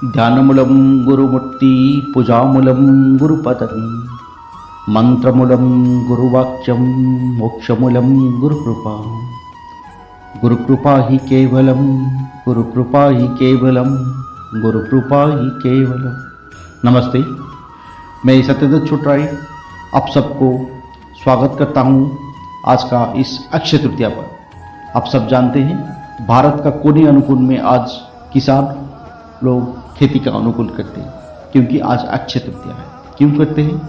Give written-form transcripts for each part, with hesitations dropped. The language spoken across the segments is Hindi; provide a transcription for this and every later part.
ध्यानमूलं गुरुमूर्ति पूजामूलं गुरुपदं मंत्रमूलं गुरुवाक्यं मोक्षमूलं गुरुकृपा। गुरुकृपा ही केवलं गुरुकृपा ही केवलं गुरुकृपा ही केवलं। नमस्ते, मैं सत्यदत्त छुटराय आप सबको स्वागत करता हूँ आज का इस अक्षय तृतीया पर। आप सब जानते हैं भारत का कोने अनुकूल में आज किसान लोग खेती का अनुकूल करते हैं, क्योंकि आज अक्षय तृतीया है। क्यों करते हैं?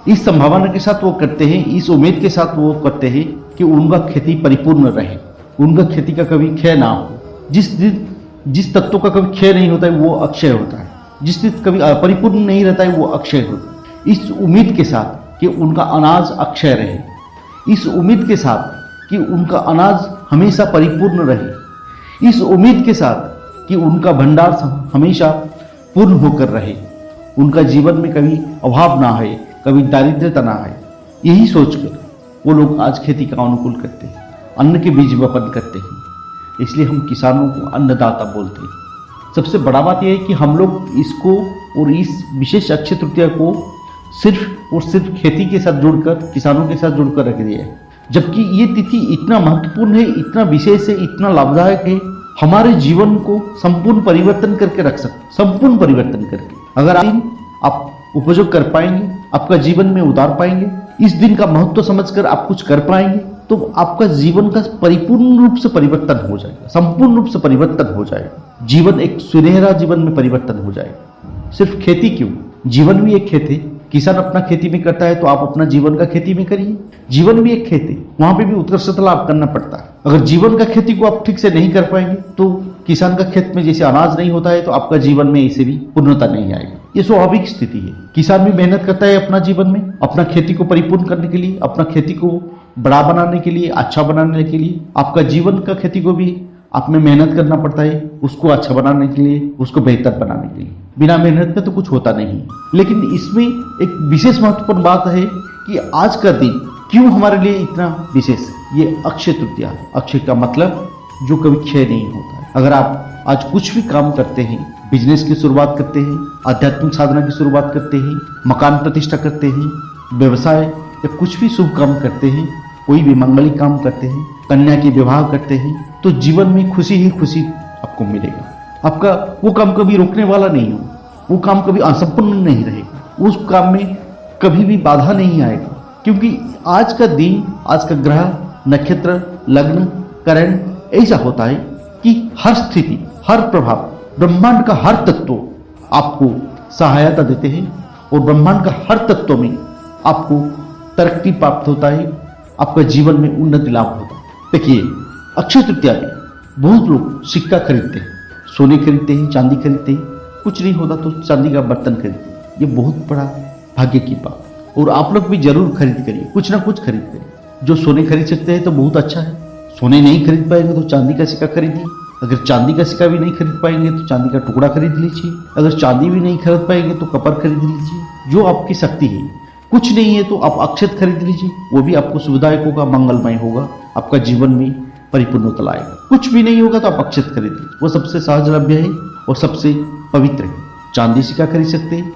इस संभावना के साथ वो करते हैं, इस उम्मीद के साथ वो करते हैं कि उनका खेती परिपूर्ण रहे, उनका खेती का कभी क्षय ना हो। जिस तत्व का कभी क्षय नहीं होता है वो अक्षय होता है, जिस दिन कभी परिपूर्ण नहीं रहता है वो अक्षय होता है। इस उम्मीद के साथ कि उनका अनाज अक्षय रहे, इस उम्मीद के साथ कि उनका अनाज हमेशा परिपूर्ण रहे, इस उम्मीद के साथ कि उनका भंडार हमेशा पूर्ण होकर रहे, उनका जीवन में कभी अभाव ना आए, कभी दारिद्र्यता ना आए, यही सोचकर वो लोग आज खेती का अनुकूल करते हैं, अन्न के बीज वपन करते हैं। इसलिए हम किसानों को अन्नदाता बोलते हैं। सबसे बड़ा बात यह है कि हम लोग इसको और इस विशेष अक्षय तृतीया को सिर्फ और सिर्फ खेती के साथ जुड़कर, किसानों के साथ जुड़कर रख दिया है, जबकि ये तिथि इतना महत्वपूर्ण है, इतना विशेष है, इतना लाभदायक है, हमारे जीवन को संपूर्ण परिवर्तन करके रख सकते, संपूर्ण परिवर्तन करके। अगर आप उपयोग कर पाएंगे, आपका जीवन में उतार पाएंगे, इस दिन का महत्व समझकर आप कुछ कर पाएंगे, तो आपका जीवन का परिपूर्ण रूप से परिवर्तन हो जाएगा, संपूर्ण रूप से परिवर्तन हो जाएगा। जीवन एक सुनहरा जीवन में परिवर्तन हो जाएगा। सिर्फ खेती क्यों, जीवन भी एक खेत है। किसान अपना खेती में करता है तो आप अपना जीवन का खेती में करिए। जीवन भी एक खेत है, वहां पे भी उत्कृष्टता लाभ करना पड़ता है। अगर जीवन का खेती को आप ठीक से नहीं कर पाएंगे तो किसान का खेत में जैसे अनाज नहीं होता है तो आपका जीवन में इसे भी पूर्णता नहीं आएगी। ये स्वाभाविक स्थिति है। किसान भी मेहनत करता है अपना जीवन में, अपना खेती को परिपूर्ण करने के लिए, अपना खेती को बड़ा बनाने के लिए, अच्छा बनाने के लिए। आपका जीवन का खेती को भी आप में मेहनत करना पड़ता है, उसको अच्छा बनाने के लिए, उसको बेहतर बनाने के लिए। बिना मेहनत के तो कुछ होता नहीं। लेकिन इसमें एक विशेष महत्वपूर्ण बात है कि आज का दिन क्यों हमारे लिए इतना विशेष है। ये अक्षय तृतीया। अक्षय का मतलब जो कभी क्षय नहीं होता है। अगर आप आज कुछ भी काम करते हैं, बिजनेस की शुरुआत करते हैं, आध्यात्मिक साधना की शुरुआत करते हैं, मकान प्रतिष्ठा करते हैं, व्यवसाय या कुछ भी शुभ काम करते हैं, कोई भी मंगलिक काम करते हैं, कन्या के विवाह करते हैं, तो जीवन में खुशी ही खुशी आपको मिलेगा। आपका वो काम कभी रोकने वाला नहीं हो, वो काम कभी असंपूर्ण नहीं रहेगा, उस काम में कभी भी बाधा नहीं आएगा। क्योंकि आज का दिन, आज का ग्रह, नक्षत्र, लग्न, करण ऐसा होता है कि हर स्थिति, हर प्रभाव, ब्रह्मांड का हर तत्व आपको सहायता देते हैं और ब्रह्मांड का हर तत्व में आपको तरक्की प्राप्त होता है, आपका जीवन में उन्नति लाभ होता है। देखिए, अक्षय तृतीया में बहुत लोग सिक्का खरीदते हैं, सोने खरीदते हैं, चांदी खरीदते हैं, कुछ नहीं होता तो चांदी का बर्तन खरीदते हैं। ये बहुत बड़ा भाग्य की बात, और आप लोग भी जरूर खरीद करिए, कुछ ना कुछ खरीद करिए। जो सोने खरीद सकते हैं तो बहुत अच्छा है, सोने नहीं खरीद पाएंगे तो चांदी का सिक्का खरीदिए। अगर चांदी का सिक्का भी नहीं खरीद पाएंगे तो चांदी का टुकड़ा खरीद लीजिए। अगर चांदी भी नहीं खरीद पाएंगे तो कपर खरीद लीजिए, जो आपकी शक्ति है। कुछ नहीं है तो आप अक्षत खरीद लीजिए, वो भी आपको सुविधायक होगा, मंगलमय होगा, आपका जीवन में परिपूर्णता लाएगा। कुछ भी नहीं होगा तो आप अक्षत खरीद लीजिए, वो सबसे सहजलभ्य है और सबसे पवित्र है। चांदी सिक्का खरीद सकते हैं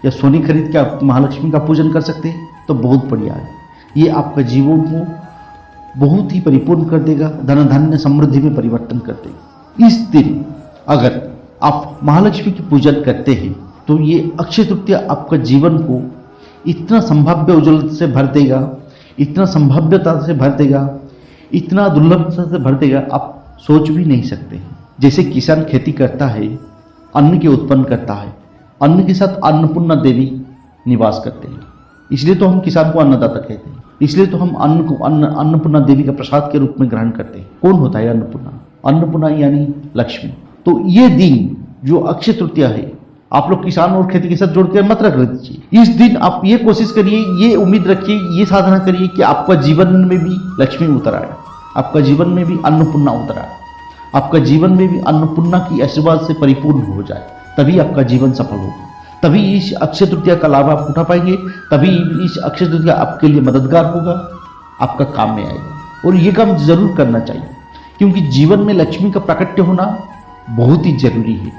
या सोने खरीद के आप महालक्ष्मी का पूजन कर सकते हैं, तो बहुत बढ़िया है। ये आपका जीवन को बहुत ही परिपूर्ण कर देगा, धन धान्य समृद्धि में परिवर्तन कर देगा। इस दिन अगर आप महालक्ष्मी की पूजन करते हैं तो ये अक्षय तृतीया आपका जीवन को इतना संभाव्य उज्ज्वल से भर देगा, इतना संभाव्यता से भर देगा, इतना दुर्लभता से भर देगा, आप सोच भी नहीं सकते। जैसे किसान खेती करता है, अन्न के उत्पन्न करता है, अन्न के साथ अन्नपूर्णा देवी निवास करते हैं, इसलिए तो हम किसान को अन्नदाता कहते हैं। इसलिए तो हम अन्न को अन्नपूर्णा देवी का प्रसाद के रूप में ग्रहण करते हैं। कौन होता है अन्नपूर्णा? अन्नपूर्णा यानी लक्ष्मी। तो ये दिन जो अक्षय तृतीया है, आप लोग किसान और खेती के साथ जोड़कर मत रख दीजिए। इस दिन आप ये कोशिश करिए, ये उम्मीद रखिए, ये साधना करिए कि आपका जीवन में भी लक्ष्मी उतर आए, आपका जीवन में भी अन्नपूर्णा उतर आए, आपका जीवन में भी अन्नपूर्णा की आशीर्वाद से परिपूर्ण हो जाए। तभी आपका जीवन सफल होगा, तभी इस अक्षय तृतीया का लाभ आप उठा पाएंगे, तभी इस अक्षय तृतीया आपके लिए मददगार होगा, आपका काम में आएगा। और ये काम जरूर करना चाहिए, क्योंकि जीवन में लक्ष्मी का प्राकट्य होना बहुत ही जरूरी है।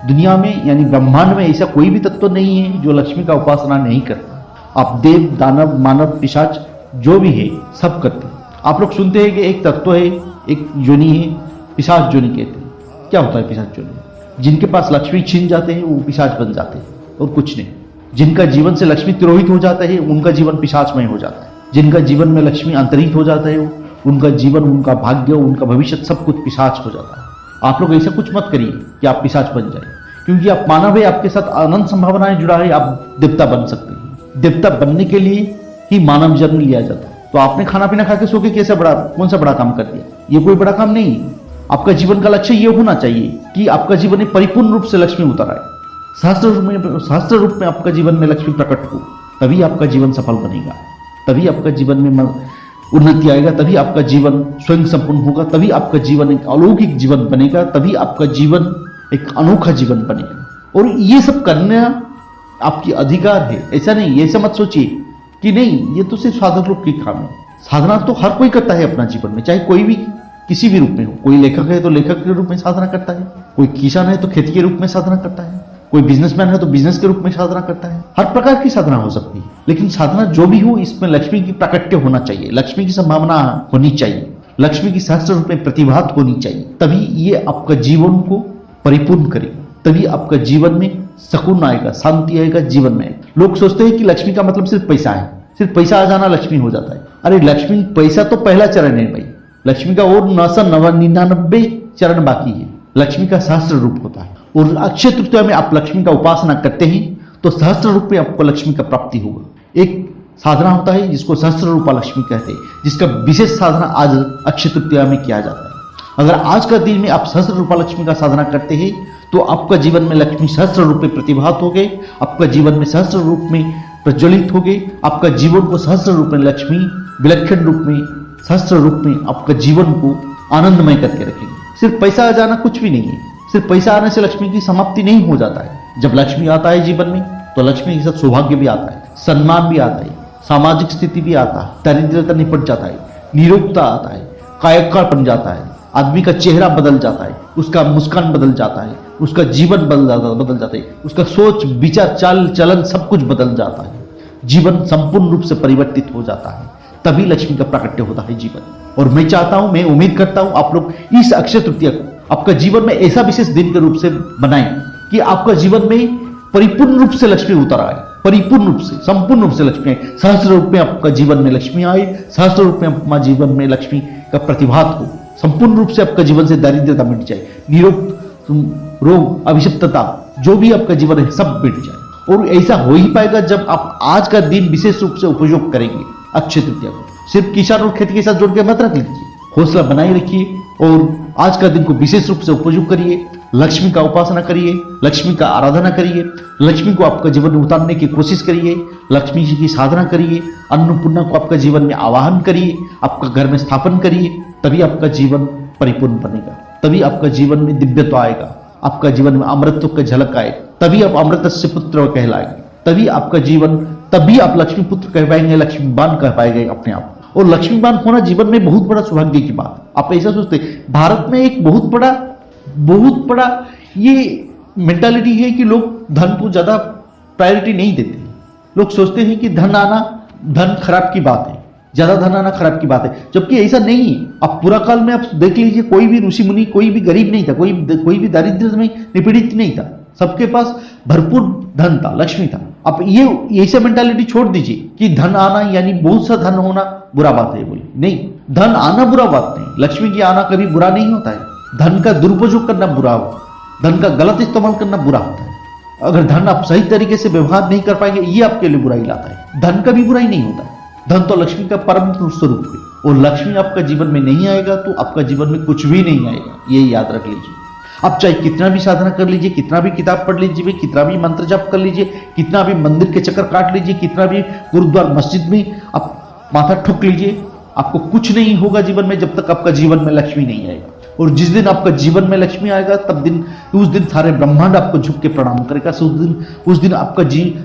दुनिया में यानी ब्रह्मांड में ऐसा कोई भी तत्व नहीं है जो लक्ष्मी का उपासना नहीं करता। आप देव, दानव, मानव, पिशाच जो भी है सब करते हैं। आप लोग सुनते हैं कि एक तत्व है, एक योनि है, पिशाच योनि कहते हैं। क्या होता है पिशाच योनि? जिनके पास लक्ष्मी छिन जाते हैं वो पिशाच बन जाते हैं और कुछ नहीं। जिनका जीवन से लक्ष्मी तिरोहित हो जाता है उनका जीवन पिशाचमय हो जाता है। जिनका जीवन में लक्ष्मी अंतरित हो जाता है उनका जीवन, उनका भाग्य, उनका भविष्य सब कुछ पिशाच हो जाता है। आप लोग ऐसा कुछ मत करिए कि आप पिशाच बन जाए, क्योंकि आप मानव है, आपके साथ अनंत संभावनाएं जुड़ा है। आप देवता बन सकते हैं। देवता बनने के लिए ही मानव जन्म लिया जाता है। तो आपने खाना पीना खा के सो के कैसे कौन सा बड़ा काम कर दिया? ये कोई बड़ा काम नहीं है। आपका जीवन का लक्ष्य ये होना चाहिए कि आपका जीवन में परिपूर्ण रूप से लक्ष्मी उतर आए, सहस्त्र रूप में आपका जीवन में लक्ष्मी प्रकट हो, तभी आपका जीवन सफल बनेगा, तभी आपका जीवन में उन्नति आएगा, तभी आपका जीवन स्वयं संपूर्ण होगा, तभी आपका जीवन एक अलौकिक जीवन बनेगा, तभी आपका जीवन एक अनोखा जीवन बनेगा। और ये सब करना आपकी अधिकार है। ऐसा नहीं, ऐसा मत सोचिए कि नहीं ये तो सिर्फ साधक लोग की काम है। साधना तो हर कोई करता है अपना जीवन में, चाहे कोई भी किसी भी रूप में हो। कोई लेखक है तो लेखक के रूप में साधना करता है, कोई किसान है तो खेती के रूप में साधना करता है, कोई बिजनेसमैन है तो बिजनेस के रूप में साधना करता है। हर प्रकार की साधना हो सकती है, लेकिन साधना जो भी हो इसमें लक्ष्मी की प्राकट्य होना चाहिए, लक्ष्मी की संभावना होनी चाहिए, लक्ष्मी की सहस्त्र रूप में प्रतिभात होनी चाहिए। तभी ये आपका जीवन को परिपूर्ण करेगा, तभी आपका जीवन में सुकून आएगा, शांति आएगा जीवन में। लोग सोचते हैं कि लक्ष्मी का मतलब सिर्फ पैसा है, सिर्फ पैसा आ जाना लक्ष्मी हो जाता है। अरे लक्ष्मी, पैसा तो पहला चरण है भाई, लक्ष्मी का और 999 चरण बाकी है। लक्ष्मी का सहस्त्र रूप होता है और अक्षय तृतीया में आप लक्ष्मी का उपासना करते हैं तो सहस्त्र रूप में आपको लक्ष्मी का प्राप्ति होगा। एक साधना होता है जिसको सहस्त्र रूपा लक्ष्मी कहते हैं, जिसका विशेष साधना आज अक्षय तृतीया में किया जाता है। अगर आज का दिन में आप सहस्त्र रूपा लक्ष्मी का साधना करते हैं तो आपका जीवन में लक्ष्मी सहस्त्र रूप में प्रतिभात हो गए, आपका जीवन में सहस्त्र रूप में प्रज्वलित हो गए, आपका जीवन को सहस्त्र रूप में लक्ष्मी विलक्षण रूप में, सहस्त्र रूप में आपका जीवन को आनंदमय करके रखेंगे। सिर्फ पैसा आ जाना कुछ भी नहीं है, सिर्फ पैसा आने से लक्ष्मी की समाप्ति नहीं हो जाता है। जब लक्ष्मी आता है जीवन में तो लक्ष्मी के साथ सौभाग्य भी आता है, सम्मान भी आता है, सामाजिक स्थिति भी आता है, दारिद्र्यता निपट जाता है, निरोगता आता है, कायकाल बन जाता है, आदमी का चेहरा बदल जाता है, उसका मुस्कान बदल जाता है, उसका जीवन बदल जाता है, उसका सोच विचार चाल चलन सब कुछ बदल जाता है, जीवन संपूर्ण रूप से परिवर्तित हो जाता है। तभी लक्ष्मी का प्राकट्य होता है जीवन। और मैं चाहता हूं, मैं उम्मीद करता हूं आप लोग इस अक्षय तृतीया को आपका जीवन में ऐसा विशेष दिन के रूप से बनाएं कि आपका जीवन में परिपूर्ण रूप से लक्ष्मी उतर आए, परिपूर्ण रूप से, संपूर्ण रूप से लक्ष्मी आए, सहस्त्र रूप में आपका जीवन में लक्ष्मी आए, सहस्त्र रूप में आपका जीवन में लक्ष्मी का प्रतिभात हो, संपूर्ण रूप से आपका जीवन से दारिद्र्यता मिट जाए, निरोग रोग अभिशप्तता जो भी आपका जीवन है सब मिट जाए। और ऐसा हो ही पाएगा जब आप आज का दिन विशेष रूप से उपयोग करेंगे अक्षय तृतीया को। सिर्फ किसान और खेती के साथ जोड़ के मत रख लीजिए, हौसला बनाए रखिए और आज का दिन को विशेष रूप से उपयोग करिए, लक्ष्मी का उपासना करिए, लक्ष्मी का आराधना करिए, लक्ष्मी को आपका जीवन में उतारने की कोशिश करिए, लक्ष्मी जी की साधना करिए, अन्नपूर्णा को आपका जीवन में आवाहन करिए, आपका घर में स्थापन करिए, तभी आपका जीवन परिपूर्ण बनेगा, तभी आपका जीवन में दिव्यत्व आएगा, आपका जीवन में अमृतत्व का झलक आएगा, तभी आप अमृतस्य पुत्र कहलाएंगे, तभी आपका जीवन, तभी आप लक्ष्मी पुत्र कह पाएंगे, लक्ष्मीवान कह पाएंगे अपने आप। और लक्ष्मीवान होना जीवन में बहुत बड़ा सौभाग्य की बात। आप ऐसा सोचते, भारत में एक बहुत बड़ा ये मेंटालिटी है कि लोग धन को ज्यादा प्रायोरिटी नहीं देते। लोग सोचते हैं कि धन आना, धन खराब की बात है, ज्यादा धन आना खराब की बात है, जबकि ऐसा नहीं है। आप पूरा काल में आप देख लीजिए, कोई भी ऋषि मुनि, कोई भी गरीब नहीं था, कोई भी दारिद्र्य में निपीड़ित नहीं था, सबके पास भरपूर धन था, लक्ष्मी था। आप ये ऐसे मेंटालिटी छोड़ दीजिए कि धन आना यानी बहुत सा धन होना बुरा बात है, बोले नहीं, धन आना बुरा बात नहीं, लक्ष्मी की आना कभी बुरा नहीं होता है। धन का दुरुपयोग करना बुरा हो, धन का गलत इस्तेमाल करना बुरा होता है। अगर धन आप सही तरीके से व्यवहार नहीं कर पाएंगे, ये आपके लिए बुराई लाता है। धन का भी बुराई नहीं होता है, धन तो लक्ष्मी का परम स्वरूप है। और लक्ष्मी आपका जीवन में नहीं आएगा तो आपका जीवन में कुछ भी नहीं आएगा, ये याद रख लीजिए। आप चाहे कितना भी साधना कर लीजिए, कितना भी किताब पढ़ लीजिए, कितना भी मंत्र जप कर लीजिए, कितना भी मंदिर के चक्कर काट लीजिए, कितना भी गुरुद्वारा मस्जिद में आप माथा ठुक लीजिए, आपको कुछ नहीं होगा जीवन में जब तक आपका जीवन में लक्ष्मी नहीं आएगा। और जिस दिन आपका जीवन में लक्ष्मी आएगा उस दिन सारे ब्रह्मांड आपको झुक के प्रणाम करेगा। उस दिन आपका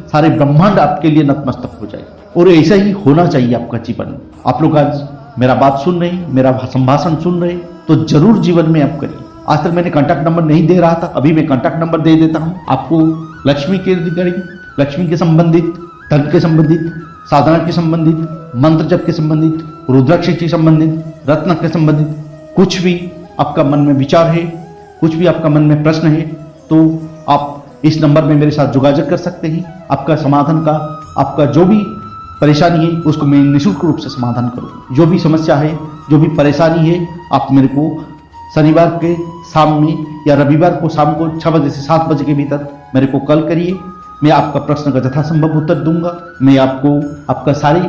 सारे ब्रह्मांड आपके लिए नतमस्तक हो जाएगा। और ऐसा ही होना चाहिए आपका जीवन। आप लोग आज मेरा बात सुन रहे, मेरा संभाषण सुन रहे, तो जरूर जीवन में आप करिए। आज तक मैंने कॉन्टैक्ट नंबर नहीं दे रहा था, अभी मैं कॉन्टैक्ट नंबर दे देता हूं आपको। लक्ष्मी के रिगार्डिंग, लक्ष्मी के संबंधित, धन के संबंधित, साधना के संबंधित, मंत्र जप के संबंधित, रुद्राक्ष के संबंधित, रत्न के संबंधित, कुछ भी आपका मन में विचार है, कुछ भी आपका मन में प्रश्न है, तो आप इस नंबर में मेरे साथ योगाযোগ कर सकते हैं। आपका समाधान का, आपका जो भी परेशानी है उसको मैं निःशुल्क रूप से समाधान करूँ। जो भी समस्या है, जो भी परेशानी है, आप मेरे को शनिवार के शाम में या रविवार को शाम को 6 बजे से 7 बजे के भीतर मेरे को कॉल करिए। मैं आपका प्रश्न का यथासंभव उत्तर दूंगा। मैं आपको आपका सारी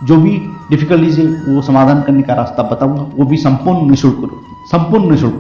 जो भी डिफिकल्टीज है वो समाधान करने का रास्ता बताऊंगा, वो भी संपूर्ण निःशुल्क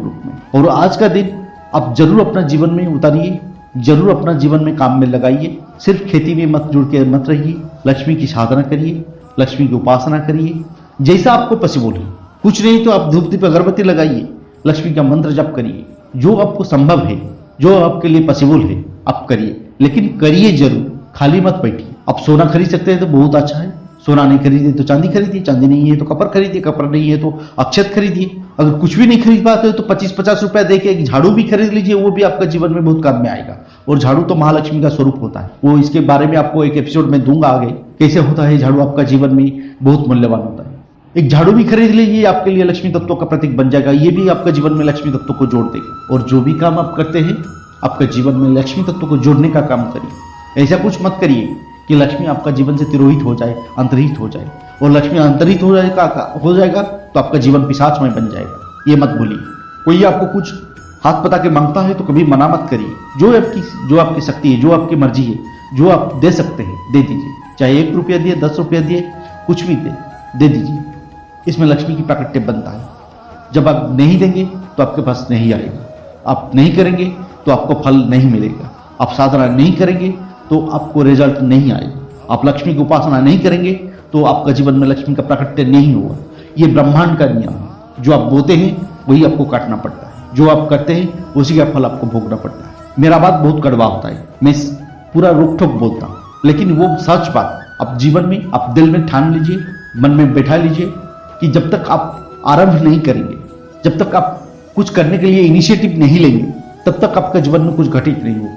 रूप में। और आज का दिन आप जरूर अपना जीवन में उतारिए, जरूर अपना जीवन में काम में लगाइए। सिर्फ खेती में मत जुड़ के मत रहिए, लक्ष्मी की साधना करिए, लक्ष्मी की उपासना करिए, जैसा आपको पॉसिबल है। कुछ नहीं तो आप धूप दीप अगरबत्ती लगाइए, लक्ष्मी का मंत्र जप करिए। जो आपको संभव है, जो आपके लिए पॉसिबल है, आप करिए, लेकिन करिए जरूर, खाली मत बैठिए। आप सोना खरीद सकते हैं तो बहुत अच्छा है, सोना नहीं खरीदे तो चांदी खरीदिए, चांदी नहीं है तो कपड़ खरीदिए, कपड़ नहीं है तो अक्षत खरीदिए। अगर कुछ भी नहीं खरीद पाते हो तो 25-50 रुपया देके एक झाड़ू भी खरीद लीजिए, वो भी आपका जीवन में बहुत काम में आएगा। और झाड़ू तो महालक्ष्मी का स्वरूप होता है, वो इसके बारे में आपको एक एपिसोड में दूंगा आगे, कैसे होता है झाड़ू आपका जीवन में बहुत मूल्यवान होता है। एक झाड़ू भी खरीद लीजिए, आपके लिए लक्ष्मी तत्व का प्रतीक बन जाएगा, ये भी आपका जीवन में लक्ष्मी तत्व को जोड़ देगा। और जो भी काम आप करते हैं, आपका जीवन में लक्ष्मी तत्व को जोड़ने का काम करिए। ऐसा कुछ मत करिए कि लक्ष्मी आपका जीवन से तिरोहित हो जाए, अंतर्हित हो जाए। और लक्ष्मी अंतर्हित हो जाएगा तो आपका जीवन पिशाचमय बन जाएगा, ये मत भूलिए। कोई आपको कुछ हाथ पता के मांगता है तो कभी मना मत करिए। जो आपकी शक्ति है, जो आपकी मर्जी है, जो आप दे सकते हैं दे दीजिए। चाहे 1 रुपया दिए, 10 रुपया दिए, कुछ भी दे दीजिए। इसमें लक्ष्मी की प्राकट्य बनता है। जब आप नहीं देंगे तो आपके पास नहीं आएगा, आप नहीं करेंगे तो आपको फल नहीं मिलेगा, आप साधना नहीं करेंगे तो आपको रिजल्ट नहीं आएगा, आप लक्ष्मी की उपासना नहीं करेंगे तो आपका जीवन में लक्ष्मी का प्राकट्य नहीं होगा। ये ब्रह्मांड का नियम है, जो आप बोते हैं वही आपको काटना पड़ता है, जो आप करते हैं उसी का फल आपको भोगना पड़ता है। मेरा बात बहुत कड़वा होता है, मैं पूरा रोक ठोक बोलता हूँ, लेकिन वो सच बात आप जीवन में, आप दिल में ठान लीजिए, मन में बैठा लीजिए कि जब तक आप आरंभ नहीं करेंगे, जब तक आप कुछ करने के लिए इनिशिएटिव नहीं लेंगे, तब तक आपका जीवन में कुछ घटित नहीं होगा।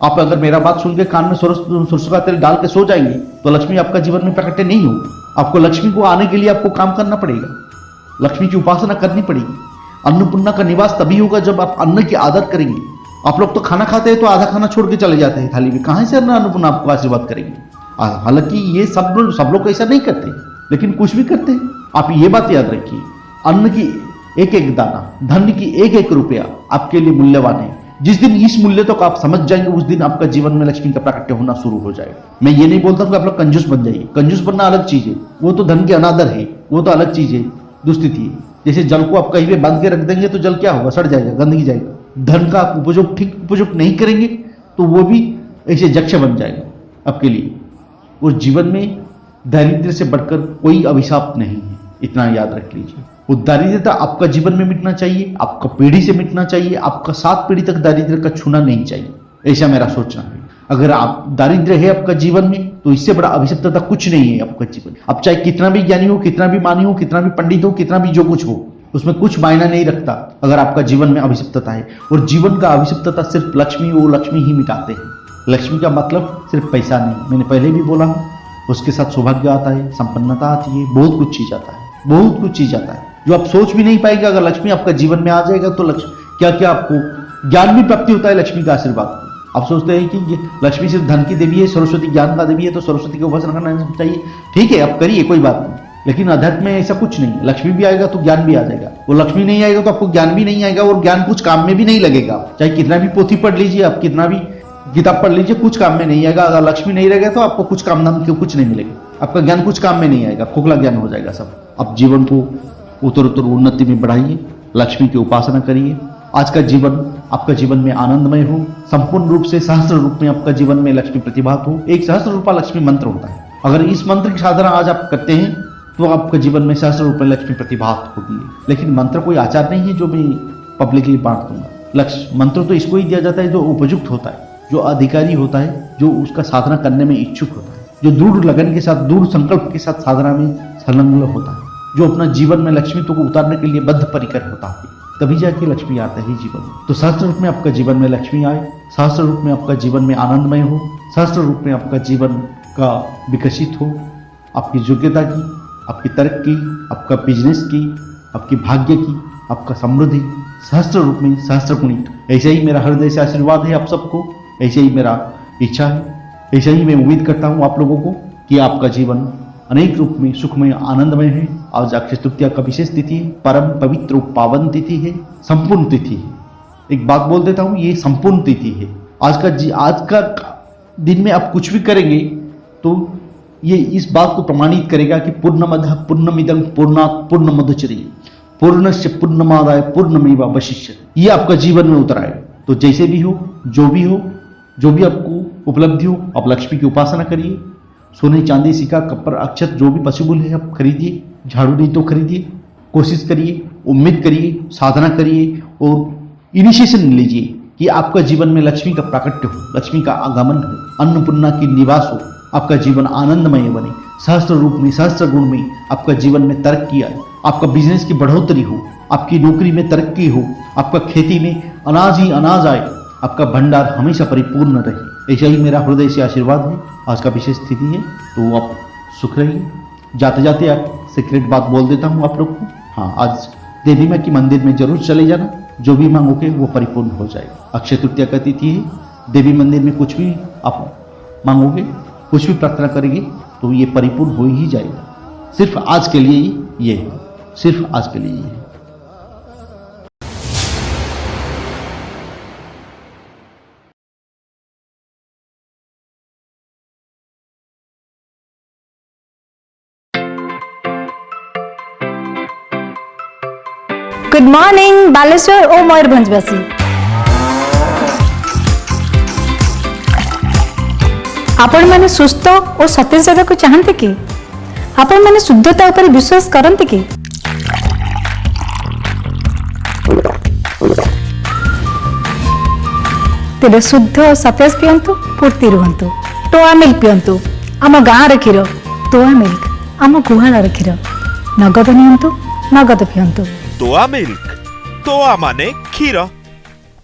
आप अगर मेरा बात सुन के कान में सरसों का तेल डाल के सो जाएंगे तो लक्ष्मी आपका जीवन में प्रकट नहीं होगा। आपको लक्ष्मी को आने के लिए आपको काम करना पड़ेगा, लक्ष्मी की उपासना करनी पड़ेगी। अन्नपूर्णा का निवास तभी होगा जब आप अन्न की आदत करेंगे। आप लोग तो खाना खाते हैं तो आधा खाना छोड़ के चले जाते हैं थाली में, कहां से अन्नपूर्णा आपको आशीर्वाद करेंगे। हालांकि ये सब लोग ऐसा नहीं करते, लेकिन कुछ भी करते हैं। आप ये बात याद रखिए, अन्न की एक एक दाना, धन की एक एक रुपया आपके लिए मूल्यवान है। जिस दिन इस मूल्य तक आप समझ जाएंगे, उस दिन आपका जीवन में लक्ष्मी का प्राकट्य होना शुरू हो जाएगा। मैं ये नहीं बोलता कि आप लोग कंजूस बन जाइए, कंजूस बनना अलग चीज है, वो तो धन के अनादर है, वो तो अलग चीज है, दुस्थिति है। जैसे जल को आप कहीं पे बांध के रख देंगे तो जल क्या होगा, सड़ जाएगा, गंदगी जाएगा। धन का आप उपयोग नहीं करेंगे तो वो भी ऐसे जक्ष बन जाएगा आपके लिए। और जीवन में दारिद्र्य से बढ़कर कोई अभिशाप नहीं है, इतना याद रख लीजिए। वो दारिद्र्यता आपका जीवन में मिटना चाहिए, आपका पीढ़ी से मिटना चाहिए, आपका 7 पीढ़ी तक दारिद्र्य का छूना नहीं चाहिए, ऐसा मेरा सोचना है। अगर आप दारिद्र्य है आपका जीवन में तो इससे बड़ा अभिशप्तता कुछ नहीं है आपका जीवन। आप चाहे कितना भी ज्ञानी हो, कितना भी मानी हो, कितना भी पंडित हो, कितना भी जो कुछ हो, उसमें कुछ मायना नहीं रखता अगर आपका जीवन में अभिशप्तता है। और जीवन का अभिशप्तता सिर्फ लक्ष्मी, वो लक्ष्मी ही मिटाते हैं। लक्ष्मी का मतलब सिर्फ पैसा नहीं, मैंने पहले भी बोला हूँ, उसके साथ सौभाग्य आता है, संपन्नता आती है, बहुत कुछ चीज आता है, बहुत कुछ चीज आता है जो आप सोच भी नहीं पाएंगे। अगर लक्ष्मी आपका जीवन में आ जाएगा तो क्या क्या आपको ज्ञान भी प्राप्ति होता है लक्ष्मी का आशीर्वाद। आप सोचते हैं कि लक्ष्मी सिर्फ धन की देवी है, सरस्वती ज्ञान का देवी है, तो सरस्वती की उपासना करना चाहिए। ठीक है, आप करिए, कोई बात नहीं, लेकिन अध्यात्म में ऐसा कुछ नहीं। लक्ष्मी भी आएगा तो ज्ञान भी आ जाएगा, वो लक्ष्मी नहीं आएगा तो आपको ज्ञान भी नहीं आएगा, और ज्ञान कुछ काम में भी नहीं लगेगा। चाहे कितना भी पोथी पढ़ लीजिए, आप कितना भी किताब पढ़ लीजिए, कुछ काम में नहीं आएगा। अगर लक्ष्मी नहीं रहेगा तो आपको कुछ काम नाम कुछ नहीं मिलेगा, आपका ज्ञान कुछ काम में नहीं आएगा, खोखला ज्ञान हो जाएगा सब। आप जीवन को उत्तर उन्नति में बढ़ाइए, लक्ष्मी की उपासना करिए। आज का जीवन आपका जीवन में आनंदमय हो, संपूर्ण रूप से सहस्त्र रूप में आपका जीवन में लक्ष्मी प्रतिभात हो। एक सहस्त्र रूपा लक्ष्मी मंत्र होता है, अगर इस मंत्र की साधना आज आप करते हैं तो आपका जीवन में सहस्त्र रूप में लक्ष्मी प्रतिभात होगी। लेकिन मंत्र कोई आचार नहीं है जो मैं पब्लिकली बांट दूंगा। मंत्र तो इसको ही दिया जाता है जो उपयुक्त होता है, जो अधिकारी होता है, जो उसका साधना करने में इच्छुक होता है, जो दृढ़ लगन के साथ, दृढ़ संकल्प के साथ साधना में संलग्न होता है, जो अपना जीवन में लक्ष्मी को उतारने के लिए बद्ध परिकर होता है, तभी जाके लक्ष्मी आता है जीवन में। तो सहस्त्र रूप में आपका जीवन में लक्ष्मी आए, सहस्त्र रूप में आपका जीवन में आनंदमय हो, सहस्त्र रूप में आपका जीवन का विकसित हो, आपकी योग्यता की, आपकी तरक्की, आपका बिजनेस की, आपकी भाग्य की, आपका समृद्धि सहस्त्र रूप में सहस्त्र गुणित। ऐसे ही मेरा हृदय से आशीर्वाद है आप सबको, ऐसे ही मेरा इच्छा है, ऐसे ही मैं उम्मीद करता हूँ आप लोगों को कि आपका जीवन अनेक रूप में सुखमय आनंदमय है। आज अक्षय तृतीया का विशेष तिथि है, परम पवित्र पावन तिथि है, संपूर्ण तिथि है। एक बात बोल देता हूँ, ये संपूर्ण तिथि है। आज का दिन में आप कुछ भी करेंगे तो ये इस बात को प्रमाणित करेगा कि पूर्णमदः पूर्णमिदं पूर्णात् पूर्णमुदच्यते पूर्णस्य पूर्णमादाय पूर्णमेवावशिष्यते। ये आपका जीवन में उतर आए। तो जैसे भी हो, जो भी आपको उपलब्धि हो, आप लक्ष्मी की उपासना करिए। सोने चांदी सिक्का कपड़ अक्षत जो भी पॉसिबल है आप खरीदिए, झाड़ू नहीं तो खरीदिए, कोशिश करिए, उम्मीद करिए, साधना करिए और इनिशिएशन लीजिए कि आपका जीवन में लक्ष्मी का प्राकट्य हो, लक्ष्मी का आगमन हो, अन्नपूर्णा की निवास हो, आपका जीवन आनंदमय बने, सहस्त्र रूप में सहस्त्र गुण में आपका जीवन में तरक्की आए, आपका बिजनेस की बढ़ोतरी हो, आपकी नौकरी में तरक्की हो, आपका खेती में अनाज ही अनाज आए, आपका भंडार हमेशा परिपूर्ण रहे। ऐसा ही मेरा हृदय से आशीर्वाद है। आज का विशेष तिथि है तो आप सुख रहिए। जाते जाते आप सीक्रेट बात बोल देता हूँ आप लोग को। हाँ, आज देवी माँ की मंदिर में जरूर चले जाना, जो भी मांगोगे वो परिपूर्ण हो जाएगा। अक्षय तृतीया का तिथि है, देवी मंदिर में कुछ भी आप मांगोगे, कुछ भी प्रार्थना करेंगे तो ये परिपूर्ण हो ही जाएगा। सिर्फ आज के लिए ये है, सिर्फ आज के लिए ये है। गुड मॉर्निंग बालेश्वर और मयूरभंजवासी। आपण माने सुस्थ और सतेज को चाहते कि आपण माने शुद्धता उपर विश्वास करते कि तेरे शुद्ध और सतेज पियंतु, फूर्ति रुहंतु। टोआ मिल्क पियंतु, आम गाँव क्षीर। टोआ मिल्क आम गुहाल क्षीर। नगद नियंतु, नगद पियंतु। तोआ मिल्क, तोआ माने क्षीर।